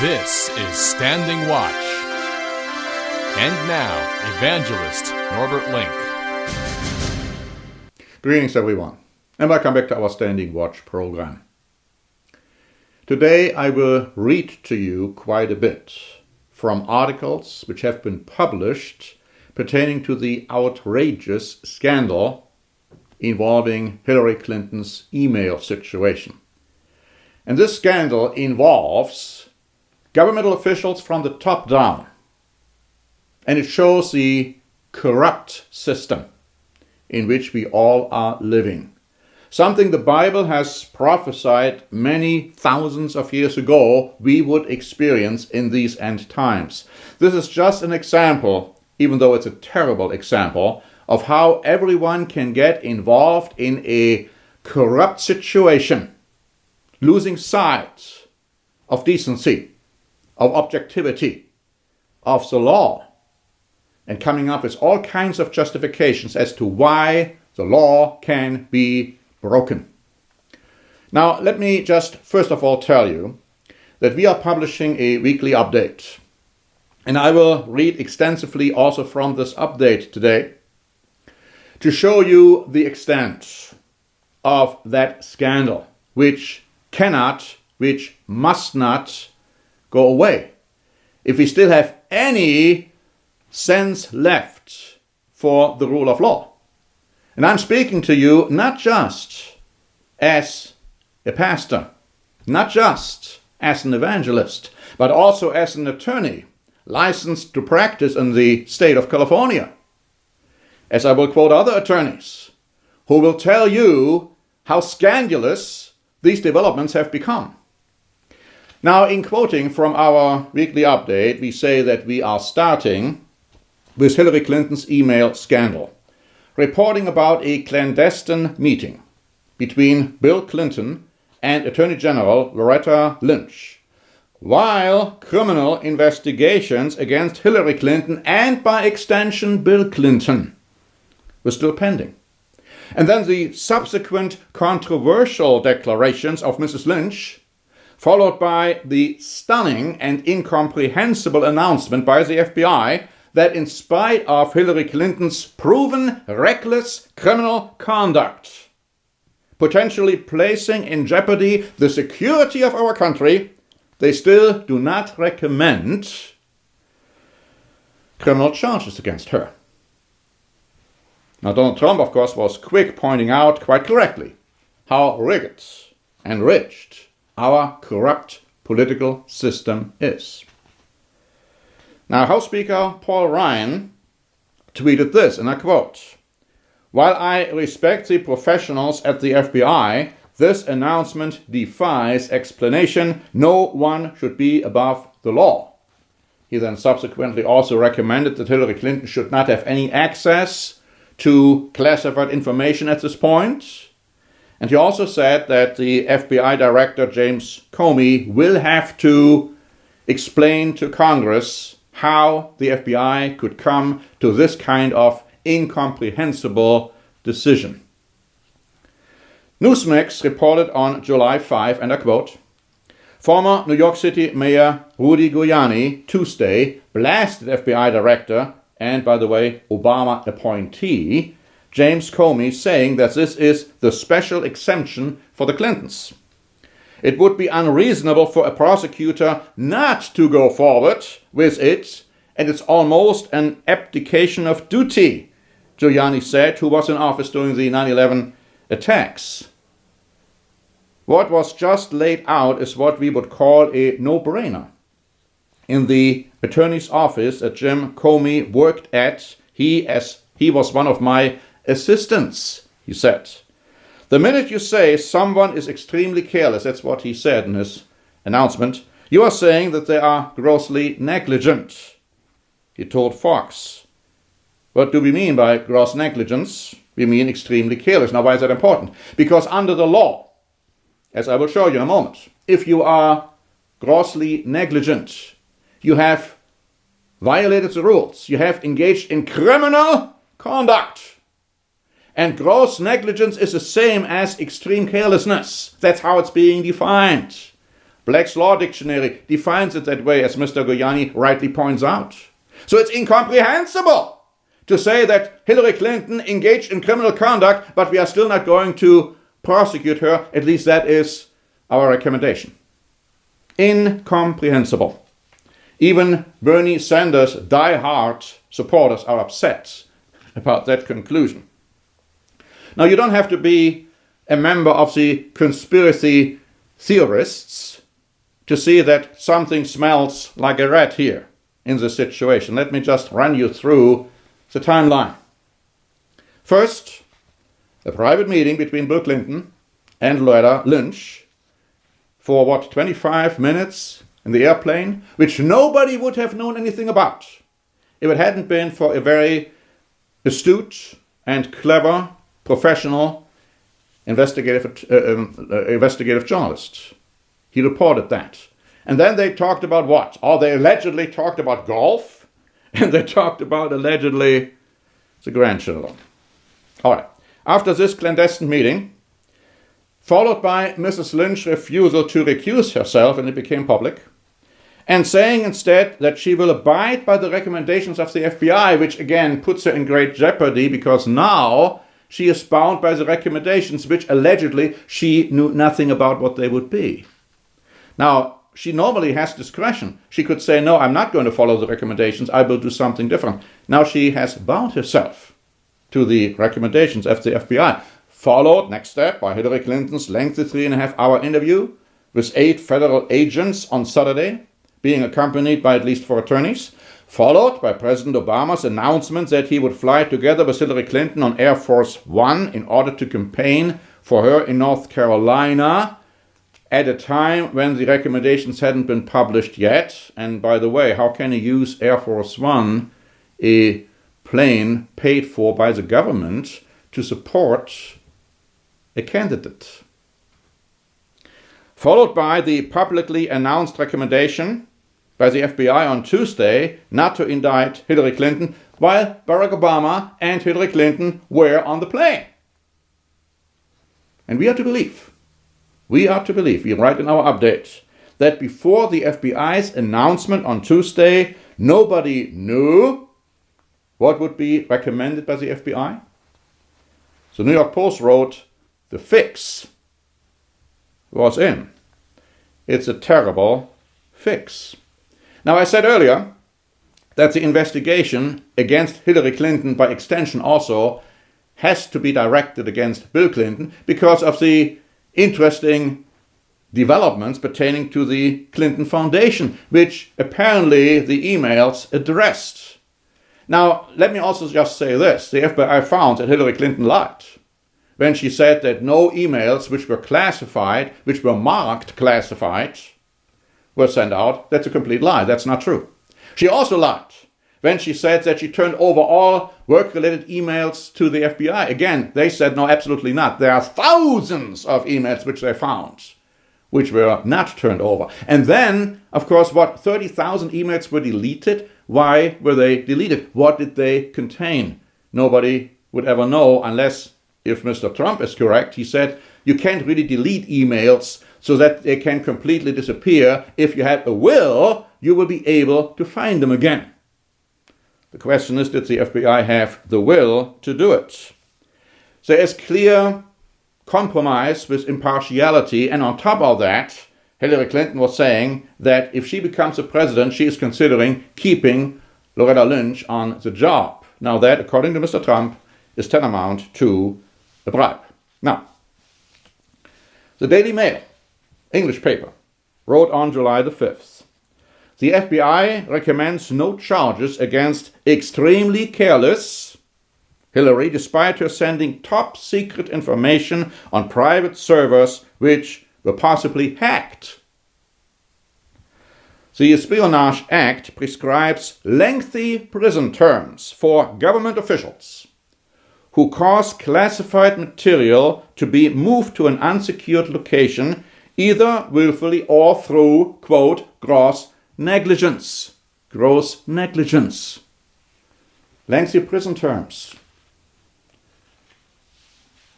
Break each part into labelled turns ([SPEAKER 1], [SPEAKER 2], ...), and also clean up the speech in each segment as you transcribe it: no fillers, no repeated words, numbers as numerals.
[SPEAKER 1] This is Standing Watch. And now, Evangelist Norbert Link.
[SPEAKER 2] Greetings everyone, and welcome back to our Standing Watch program. Today I will read to you quite a bit from articles which have been published pertaining to the outrageous scandal involving Hillary Clinton's email situation. And this scandal involves governmental officials from the top down. And it shows the corrupt system in which we all are living. Something the Bible has prophesied many thousands of years ago we would experience in these end times. This is just an example, even though it's a terrible example, of how everyone can get involved in a corrupt situation, losing sight of decency, of objectivity, of the law, and coming up with all kinds of justifications as to why the law can be broken. Now, let me just first of all tell you that we are publishing a weekly update. And I will read extensively also from this update today to show you the extent of that scandal, which cannot, which must not go away if we still have any sense left for the rule of law. And I'm speaking to you not just as a pastor, not just as an evangelist, but also as an attorney licensed to practice in the state of California, as I will quote other attorneys who will tell you how scandalous these developments have become. Now, in quoting from our weekly update, we say that we are starting with Hillary Clinton's email scandal, reporting about a clandestine meeting between Bill Clinton and Attorney General Loretta Lynch, while criminal investigations against Hillary Clinton and by extension Bill Clinton were still pending. And then the subsequent controversial declarations of Mrs. Lynch, followed by the stunning and incomprehensible announcement by the FBI that in spite of Hillary Clinton's proven reckless criminal conduct, potentially placing in jeopardy the security of our country, they still do not recommend criminal charges against her. Now, Donald Trump, of course, was quick pointing out quite correctly how rigged and enriched our corrupt political system is. Now, House Speaker Paul Ryan tweeted this, and I quote, "While I respect the professionals at the FBI, this announcement defies explanation. No one should be above the law." He then subsequently also recommended that Hillary Clinton should not have any access to classified information at this point. And he also said that the FBI Director James Comey will have to explain to Congress how the FBI could come to this kind of incomprehensible decision. Newsmax reported on July 5, and I quote, "Former New York City Mayor Rudy Giuliani Tuesday blasted FBI Director and, by the way, Obama appointee James Comey, saying that this is the special exemption for the Clintons. It would be unreasonable for a prosecutor not to go forward with it, and it's almost an abdication of duty," Giuliani said, who was in office during the 9/11 attacks. What was just laid out is what we would call a no-brainer. In the attorney's office that Jim Comey worked at, he was one of my assistants, he said. "The minute you say someone is extremely careless," that's what he said in his announcement, "you are saying that they are grossly negligent," he told Fox. What do we mean by gross negligence? We mean extremely careless. Now, why is that important? Because under the law, as I will show you in a moment, if you are grossly negligent, you have violated the rules. You have engaged in criminal conduct. And gross negligence is the same as extreme carelessness. That's how it's being defined Black's Law Dictionary defines it that way, as Mr. Goyani rightly points out. So it's incomprehensible to say that Hillary Clinton engaged in criminal conduct, but we are still not going to prosecute her. At least that is our recommendation. Incomprehensible. Even Bernie Sanders' die-hard supporters are upset about that conclusion. Now, you don't have to be a member of the conspiracy theorists to see that something smells like a rat here in this situation. Let me just run you through the timeline. First, a private meeting between Bill Clinton and Loretta Lynch for 25 minutes in the airplane, which nobody would have known anything about if it hadn't been for a very astute and clever professional investigative journalist. He reported that. And then they talked about what? Oh, they allegedly talked about golf, and they talked about allegedly the grandchildren. All right. After this clandestine meeting, followed by Mrs. Lynch's refusal to recuse herself, and it became public, and saying instead that she will abide by the recommendations of the FBI, which again puts her in great jeopardy because now she is bound by the recommendations which allegedly she knew nothing about what they would be. Now, she normally has discretion. She could say, no, I'm not going to follow the recommendations, I will do something different. Now she has bound herself to the recommendations of the FBI, followed, next step, by Hillary Clinton's lengthy 3.5-hour interview with 8 federal agents on Saturday, being accompanied by at least 4 attorneys, followed by President Obama's announcement that he would fly together with Hillary Clinton on Air Force One in order to campaign for her in North Carolina at a time when the recommendations hadn't been published yet. And by the way, how can you use Air Force One, a plane paid for by the government, to support a candidate? Followed by the publicly announced recommendation by the FBI on Tuesday not to indict Hillary Clinton while Barack Obama and Hillary Clinton were on the plane. And we are to believe, we write in our update, that before the FBI's announcement on Tuesday, nobody knew what would be recommended by the FBI. The New York Post wrote, the fix was in. It's a terrible fix. Now, I said earlier that the investigation against Hillary Clinton, by extension also, has to be directed against Bill Clinton because of the interesting developments pertaining to the Clinton Foundation, which apparently the emails addressed. Now, let me also just say this. The FBI found that Hillary Clinton lied when she said that no emails which were classified, which were marked classified, were sent out. That's a complete lie. That's not true. She also lied when she said that she turned over all work-related emails to the FBI. Again, they said no, absolutely not. There are thousands of emails which they found, which were not turned over. And then, of course, 30,000 emails were deleted. Why were they deleted? What did they contain? Nobody would ever know unless, if Mr. Trump is correct, he said you can't really delete emails so that they can completely disappear. If you had a will, you will be able to find them again. The question is, did the FBI have the will to do it? There is clear compromise with impartiality, and on top of that, Hillary Clinton was saying that if she becomes the president, she is considering keeping Loretta Lynch on the job. Now that, according to Mr. Trump, is tantamount to a bribe. Now, the Daily Mail, English paper, wrote on July the 5th, the FBI recommends no charges against extremely careless Hillary, despite her sending top secret information on private servers which were possibly hacked. The Espionage Act prescribes lengthy prison terms for government officials who cause classified material to be moved to an unsecured location, either willfully or through, quote, gross negligence. Gross negligence. Lengthy prison terms.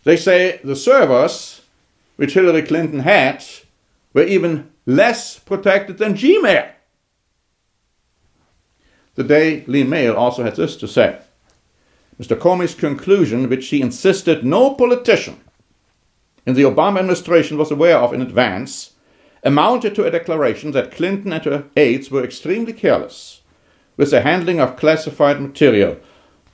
[SPEAKER 2] They say the servers which Hillary Clinton had were even less protected than Gmail. The Daily Mail also had this to say. Mr. Comey's conclusion, which he insisted no politician in the Obama administration was aware of in advance, amounted to a declaration that Clinton and her aides were extremely careless with the handling of classified material.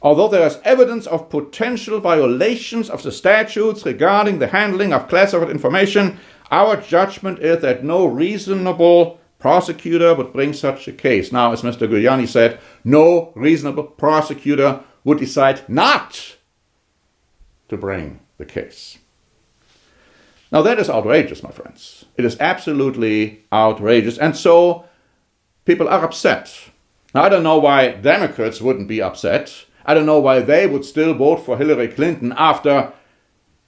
[SPEAKER 2] Although there is evidence of potential violations of the statutes regarding the handling of classified information, our judgment is that no reasonable prosecutor would bring such a case. Now, as Mr. Giuliani said, no reasonable prosecutor would decide not to bring the case. Now, that is outrageous, my friends. It is absolutely outrageous. And so people are upset. Now, I don't know why Democrats wouldn't be upset. I don't know why they would still vote for Hillary Clinton after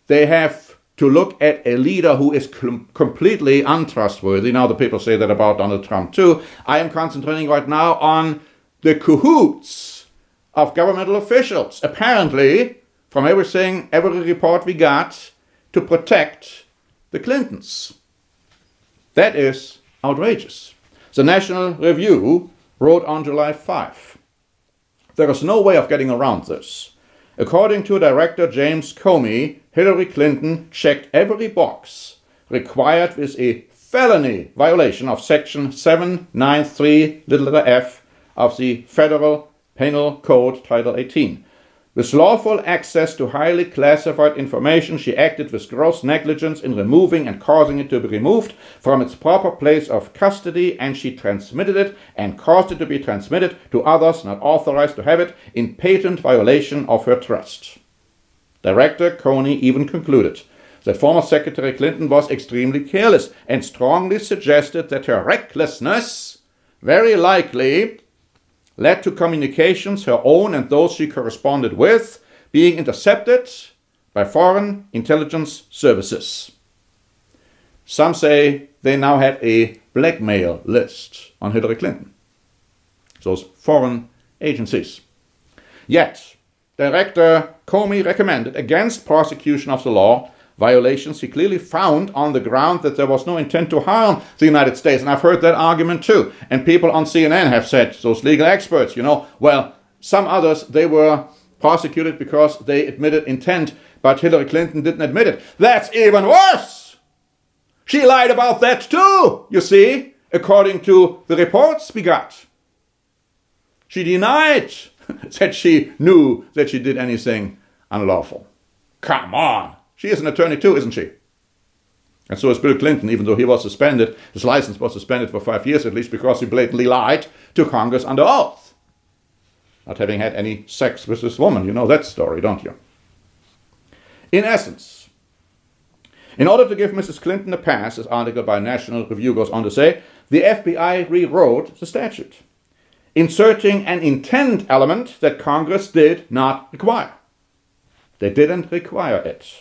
[SPEAKER 2] they have to look at a leader who is completely untrustworthy. Now, the people say that about Donald Trump too. I am concentrating right now on the cahoots of governmental officials, apparently, from every report we got, to protect the Clintons. That is outrageous. The National Review wrote on July 5, there is no way of getting around this. According to Director James Comey, Hillary Clinton checked every box required with a felony violation of Section 793 f of the Federal Penal Code, Title 18. With lawful access to highly classified information, she acted with gross negligence in removing and causing it to be removed from its proper place of custody, and she transmitted it and caused it to be transmitted to others not authorized to have it in patent violation of her trust. Director Comey even concluded that former Secretary Clinton was extremely careless and strongly suggested that her recklessness very likely led to communications, her own and those she corresponded with, being intercepted by foreign intelligence services. Some say they now have a blackmail list on Hillary Clinton, those foreign agencies. Yet, Director Comey recommended against prosecution of the law violations he clearly found on the ground that there was no intent to harm the United States. And I've heard that argument too. And people on CNN have said, those legal experts, well, some others, they were prosecuted because they admitted intent, but Hillary Clinton didn't admit it. That's even worse! She lied about that too, you see, according to the reports we got. She denied that she knew that she did anything unlawful. Come on! She is an attorney too, isn't she? And so is Bill Clinton, even though he was suspended. His license was suspended for 5 years at least because he blatantly lied to Congress under oath, not having had any sex with this woman. You know that story, don't you? In essence, in order to give Mrs. Clinton a pass, this article by National Review goes on to say, the FBI rewrote the statute, inserting an intent element that Congress did not require. They didn't require it.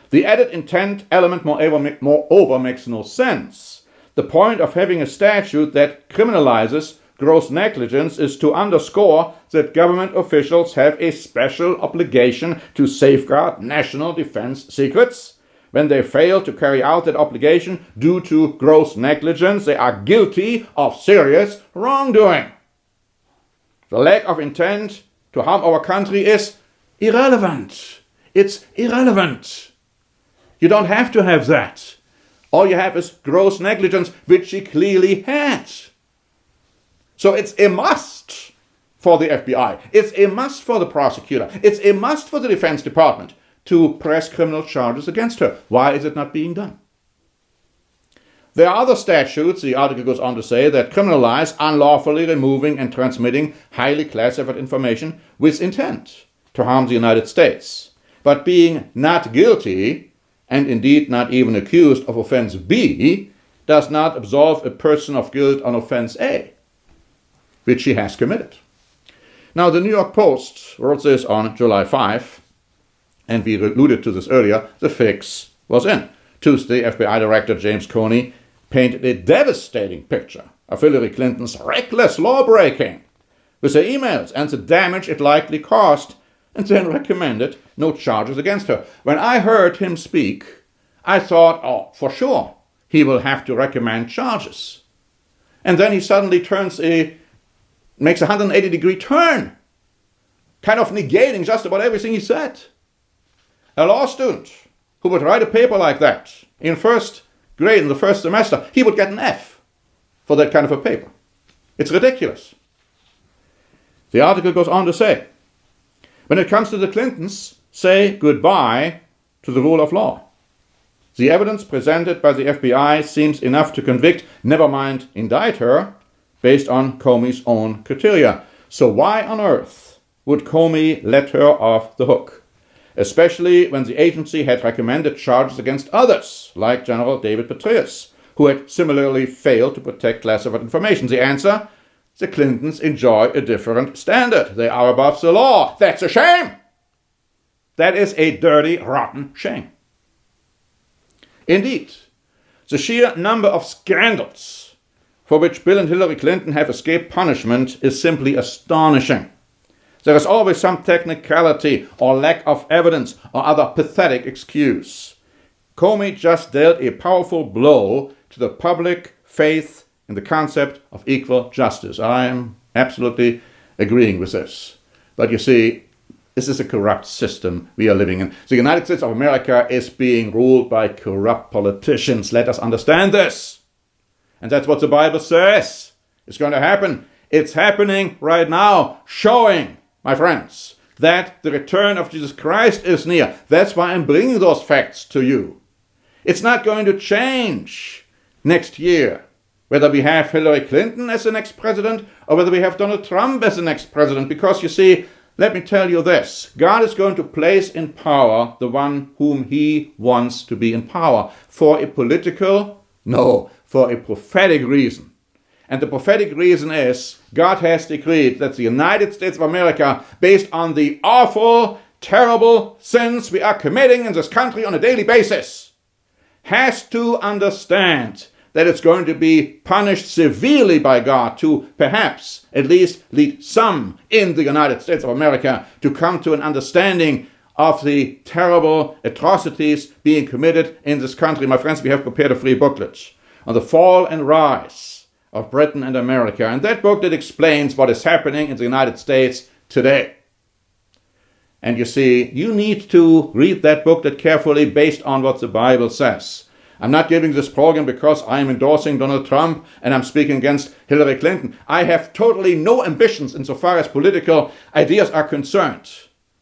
[SPEAKER 2] The added intent element, moreover, makes no sense. The point of having a statute that criminalizes gross negligence is to underscore that government officials have a special obligation to safeguard national defense secrets. When they fail to carry out that obligation due to gross negligence, they are guilty of serious wrongdoing. The lack of intent to harm our country is irrelevant. It's irrelevant. You don't have to have that. All you have is gross negligence, which she clearly had. So it's a must for the FBI. It's a must for the prosecutor. It's a must for the Defense Department to press criminal charges against her. Why is it not being done? There are other statutes, the article goes on to say, that criminalize unlawfully removing and transmitting highly classified information with intent to harm the United States. But being not guilty, and indeed not even accused of offense B, does not absolve a person of guilt on offense A, which she has committed. Now, the New York Post wrote this on July 5, and we alluded to this earlier, the fix was in. Tuesday, FBI Director James Comey painted a devastating picture of Hillary Clinton's reckless lawbreaking with her emails and the damage it likely caused, and then recommended no charges against her. When I heard him speak, I thought, oh, for sure, he will have to recommend charges. And then he suddenly makes a 180-degree turn, kind of negating just about everything he said. A law student who would write a paper like that in first grade, in the first semester, he would get an F for that kind of a paper. It's ridiculous. The article goes on to say, when it comes to the Clintons, say goodbye to the rule of law. The evidence presented by the FBI seems enough to convict, never mind indict her, based on Comey's own criteria. So why on earth would Comey let her off the hook? Especially when the agency had recommended charges against others, like General David Petraeus, who had similarly failed to protect classified information. The answer? The Clintons enjoy a different standard. They are above the law. That's a shame. That is a dirty, rotten shame. Indeed, the sheer number of scandals for which Bill and Hillary Clinton have escaped punishment is simply astonishing. There is always some technicality or lack of evidence or other pathetic excuse. Comey just dealt a powerful blow to the public faith in the concept of equal justice. I am absolutely agreeing with this. But you see, this is a corrupt system we are living in. The United States of America is being ruled by corrupt politicians. Let us understand this. And that's what the Bible says is going to happen. It's happening right now, showing, my friends, that the return of Jesus Christ is near. That's why I'm bringing those facts to you. It's not going to change next year, whether we have Hillary Clinton as the next president or whether we have Donald Trump as the next president. Because you see, let me tell you this. God is going to place in power the one whom he wants to be in power. For a political? No, for a prophetic reason. And the prophetic reason is God has decreed that the United States of America, based on the awful, terrible sins we are committing in this country on a daily basis, has to understand that it's going to be punished severely by God to perhaps at least lead some in the United States of America to come to an understanding of the terrible atrocities being committed in this country. My friends, we have prepared a free booklet on the fall and rise of Britain and America. And that booklet explains what is happening in the United States today. And you see, you need to read that booklet carefully based on what the Bible says. I'm not giving this program because I am endorsing Donald Trump and I'm speaking against Hillary Clinton. I have totally no ambitions insofar as political ideas are concerned.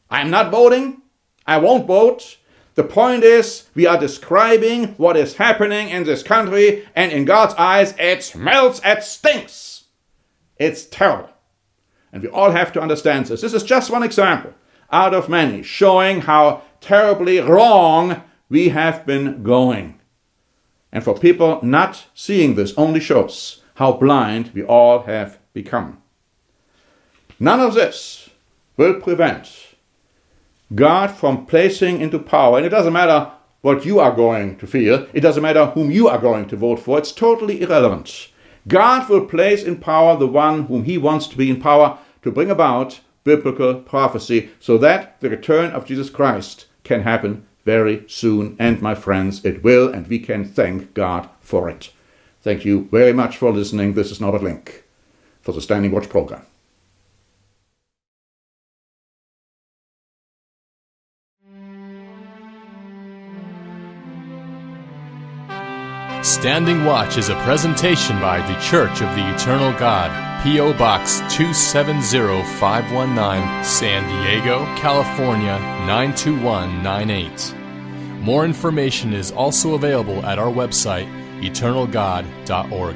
[SPEAKER 2] I am not voting. I won't vote. The point is, we are describing what is happening in this country, and in God's eyes, it smells, it stinks. It's terrible. And we all have to understand this. This is just one example out of many, showing how terribly wrong we have been going. And for people not seeing this only shows how blind we all have become. None of this will prevent God from placing into power, and it doesn't matter what you are going to feel, it doesn't matter whom you are going to vote for, it's totally irrelevant. God will place in power the one whom he wants to be in power to bring about biblical prophecy so that the return of Jesus Christ can happen very soon. And my friends, it will, and we can thank God for it. Thank you very much for listening. This is Norbert Link for the Standing Watch program.
[SPEAKER 1] Standing Watch is a presentation by The Church of the Eternal God, P.O. Box 270519, San Diego, California 92198. More information is also available at our website, eternalgod.org.